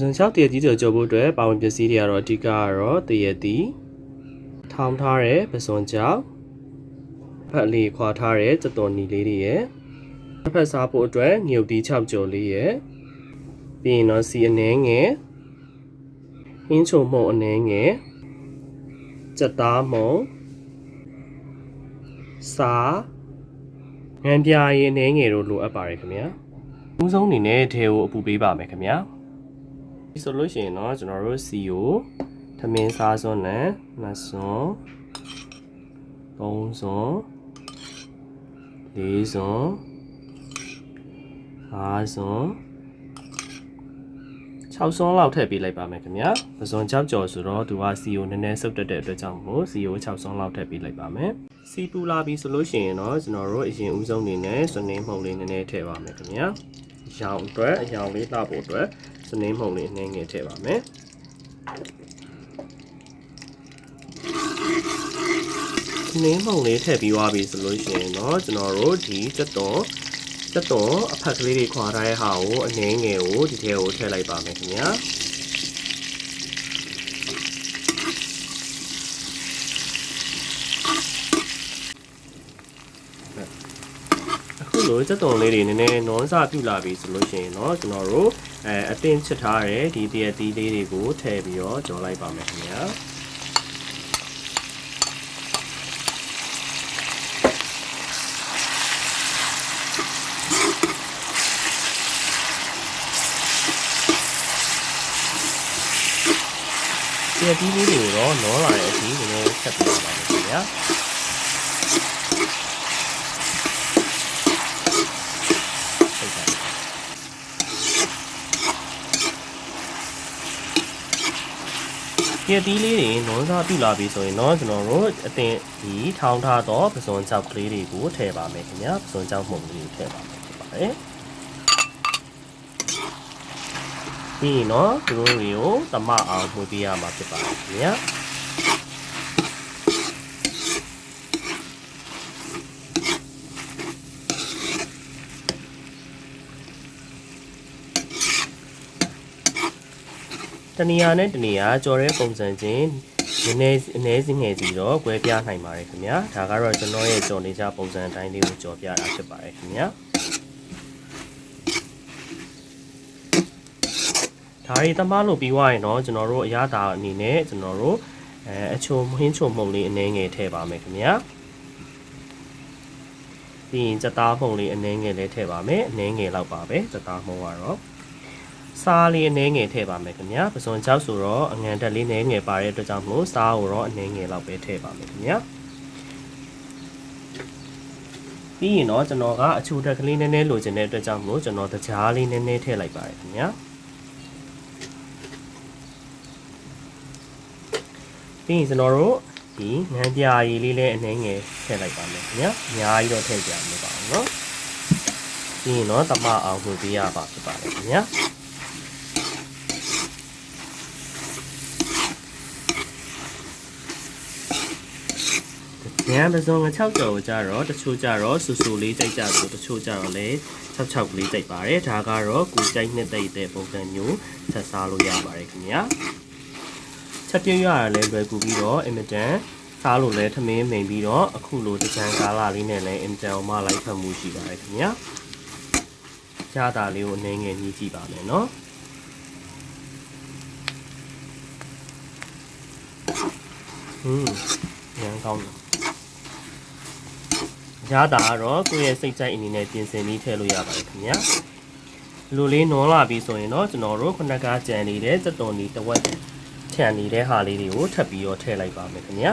စွန်6တရကြီးကြော်ဖို့အတွက်ပါဝင်ပစ္စည်းတွေကတော့အဓိကကတော့တရတီထောင်းထားတဲ့ပစွန်ကြောက်ဖက်လေးခွာထားတဲ့စက်တော်နီလေးတွေရဲ့ဖက်စားဖို့အတွက်ငြုပ်တီ6ကြော်လေးရဲ့ပြီးရင်တော့စီအနေငယ်ဟင်းချုံမှုံအနေငယ်စက်သားမုံစားငံပြာရည်အနေငယ်တို့လိုအပ်ပါတယ်ခင်ဗျာဥဆုံးအနေနဲ့ထဲကိုအပူပေးပါမယ်ခင်ဗျာဒီဆိုလို့ရှိရင်တော့ကျွန်တော်တို့စီကိုသမင်းစားစွန်းနဲ့နှစ်စွန်းသုံးစွန်းလေးစွန်း၅စွန်း6စွန်းလောက်ထည့်ပေးလိုက်ပါမယ်ခင်ဗျာပစွန်6ကြော်ဆိုတော့သူကစီကိုနည်းနည်းစုပ်တက်တဲ့အတွက်ကြောင့်မို့စီကို6စွန်းလောက်ထည့်ပေးလိုက်ပါမယ်စီပူလာပြီဆိုလို့ရှိရင်တော့ကျွန်တော်တို့အရင်ဦးဆုံးနေနဲ့စနေမှုန်လေးနည်းနည်းထည့်ပါမယ်ခင်ဗျာရောင်အတွက်အရောင်လေးလှဖို့အတွက်စနေမှုန်လေးနည်းငယ်ထည့်ပါမယ်စနေမှုန်လေးထည့်ပြီးသွားပြီဆိုလို့ရှိရင်တော့ကျွန်တော်တို့ဒီစက်တော်အဖက်ကလေးတွေခွာထားတဲ့ဟာကိုအနည်းငယ်ကိုဒီထဲကိုထည့်လိုက်ပါမယ်ခင်ဗျာအခုလိုစက်တော်လေးတွေနည်းနည်းနွမ်းစပြုလာပြီဆိုလို့ရှိရင်တော့ကျွန်တော်တို့အတင်းချစ်ထားတဲ့ဒီတရက်သီးလေးတွေကိုထည့်ပြီးတော့ကြော်လိုက်ပါမယ်ခင်ဗျာဒီအသီးလေးတွေကိုတော့လောလာတဲ့အသီးကိုလည်းဆက်ပြပါမယ်ခင်ဗျာဒီအသီးလေးတွေလောစားပြုလာပြီဆိုရင်တော့ကျွန်တော်တို့အတင်ဒီထောင်းထားတော့ပစွန်ကြောက်ကလေးတွေကိုထည့်ပါမယ်ခင်ဗျာပစွန်ကြောက်မှုန်လေးထည့်ပါမယ်ဖြစ်ပါတယ်ပြီးရင်တော့သူတို့တွေကိုသမအောင်မှုပေးရမှာဖြစ်ပါတယ်ခင်ဗျာတနေရာနဲ့တနေရာကြော်တဲ့ပုံစံချင်းနည်းစီငယ်စီတော့ကွဲပြားနိုင်ပါတယ်ခင်ဗျာဒါကတော့ကျွန်တော်ရဲ့ကြော်နေကြပုံစံအတိုင်းလေးကိုကြော်ပြတာဖြစ်ပါတယ်ခင်ဗျာဒါရီသမားလို့ပြီးသွားရင်တော့ကျွန်တော်တို့အရသာအနေနဲ့ကျွန်တော်တို့အချိုဟင်းချိုမှုန်လေးအနည်းငယ်ထည့်ပါမယ်ခင်ဗျာပြီးရင်စက်သားမှုန်လေးအနည်းငယ်လေးထည့်ပါမယ်အနည်းငယ်လောက်ပါပဲစက်သားမှုန်ကတော့စားလေးအနည်းငယ်ထည့်ပါမယ်ခင်ဗျာပစွန်ကြောက်ဆိုတော့အငန်တက်လေးနည်းငယ်ပါတဲ့အတွက်ကြောင့်မို့စားကိုတော့အနည်းငယ်လောက်ပဲထည့်ပါမယ်ခင်ဗျာပြီးရင်တော့ကျွန်တော်ကအချိုတက်ကလေးနည်းနည်းလိုချင်တဲ့အတွက်ကြောင့်မို့ကျွန်တော်တကြားလေးနည်းနည်းထည့်လိုက်ပါတယ်ခင်ဗျာပြီးရင်ကျွန်တော်တို့ဒီငန်းပြာရည်လေးလည်းအနည်းငယ်ထည့်လိုက်ပါမယ်ခင်ဗျာအများကြီးတော့ထည့်ကြမလို့ပါဘူးเนาะပြီးရင်တော့သမအောင်မှုပေးရပါဖြစ်ပါတယ်ခင်ဗျာညပစုံ6ကြော်ကိုကြတော့တချို့ကြတော့ဆူဆူလေးကြိုက်ကြဆိုတချို့ကြတော့လည်း6လေးကြိုက်ပါတယ်ဒါကတော့ကိုကြိုက်နှစ်သိတဲ့ပုံစံမျိုးဆက်စားလို့ရပါတယ်ခင်ဗျာချက်ပြရရလဲလွယ်ကူပြီးတော့အင်မတန်စားလို့လဲထမင်းမိန်ပြီးတော့အခုလိုတကြံကာလလေးနဲ့လည်းအင်တန်အောင်မလိုက်ဖတ်မှုရှိပါတယ်ခင်ဗျာရတာလေးကိုအနည်းငယ်ညှိကြည့်ပါမယ်နော်ရန်ကောင်းတယ်ရတာကတော့ကိုယ့်ရဲ့စိတ်ကြိုက်အနေနဲ့ပြင်ဆင်ပြီးထည့်လို့ရပါတယ်ခင်ဗျာလူလေးနွန်လာပြီဆိုရင်တော့ကျွန်တော်တို့ခုနကကြံနေတဲ့စက်တော်နီတစ်ဝက်ထန်နေတဲ့ဟာလေးတွေကိုထပ်ပြီးတော့ထည့်လိုက်ပါမယ်ခင်ဗျာ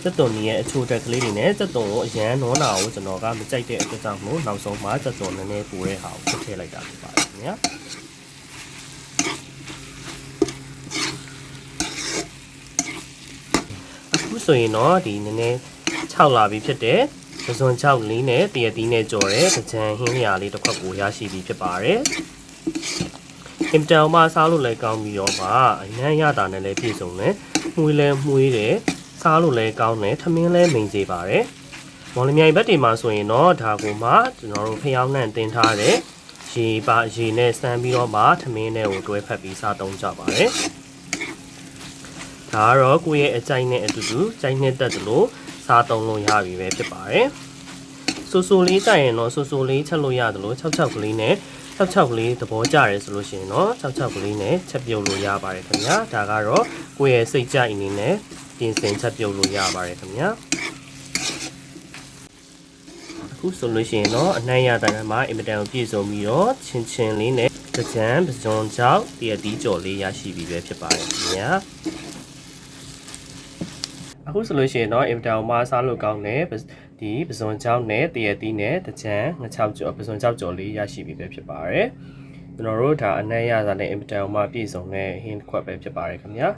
စက်တော်နီရဲ့အချိုတက်ကလေးတွေနဲ့စက်တော်ကိုအရန်နွန်လာကိုကျွန်တော်ကမကြိုက်တဲ့အတွက်ကြောင့်မို့နောက်ဆုံးမှာစက်တော်နည်းနည်းပူတဲ့ဟာကိုထည့်လိုက်တာဖြစ်ပါတယ်ခင်ဗျာအခုဆိုရင်တော့ဒီနည်းနည်း6လာပြီဖြစ်တဲ့ပစွန်6လေးနဲ့တရသီးနဲ့ကြော်တဲ့ကြံဟင်းလျာလေးတစ်ခွက်ကိုရရှိပြီဖြစ်ပါတယ်အင်တန်မှစားလို့လည်းကောင်းပြီးတော့မှအញ្ញမ်းရတာနဲ့လည်းပြည့်စုံတယ်မှုလည်းမှုတယ်စားလို့လည်းကောင်းတယ်ထမင်းလည်းမိန်စေပါတယ်မော်လမြိုင်ဘက်တွေမှာဆိုရင်တော့ဒါကိုမှကျွန်တော်တို့ဖျောင်းနှံတင်ထားတဲ့ ရေပါရေနဲ့စမ်းပြီးတော့မှထမင်းနဲ့ကိုတွဲဖက်ပြီးစားသုံးကြပါတယ်ဒါကတော့ကိုယ့်ရဲ့အကြိုက်နဲ့အတူတူကြိုက်နှစ်သက်သလိုစားသုံးလို့ရပြီပဲဖြစ်ပါတယ်ဆူဆူလေးကြိုက်ရင်တော့ဆူဆူလေးချက်လို့ရသလို6ကလေးနဲ့6ကလေးသဘောကျတယ်ဆိုလို့ရှိရင်တော့6ကလေးနဲ့ချက်ပြုတ်လို့ရပါတယ်ခင်ဗျာဒါကတော့ကိုယ့်ရဲ့စိတ်ကြိုက်အနေနဲ့ပြင်ဆင်ချက်ပြုတ်လို့ရပါတယ်ခင်ဗျာအခုဆိုလို့ရှိရင်တော့အနှံ့ရတဲ့မှာအင်မတန်ပြည့်စုံပြီးတော့ချင်းလေးနဲ့ကြံပစွန်ကြောက်တရတီးကြော်လေးရရှိပြီပဲဖြစ်ပါတယ်ခင်ဗျာအခုဆိုလို့ရှိရင်တော့အင်တာမှာစားလို့ကောင်းတယ်ဒီပစွန်ကြောက်နဲ့တရတီးနဲ့တကြံငချောက်ကြော်ပစွန်ကြောက်ကြော်လေးရရှိပြီပဲဖြစ်ပါတယ်ကျွန်တော်တို့ဒါအနှံ့ရတာနဲ့အင်တာမှာပြည့်စုံတဲ့ဟင်းတစ်ခွက်ပဲဖြစ်ပါတယ်ခင်ဗျာ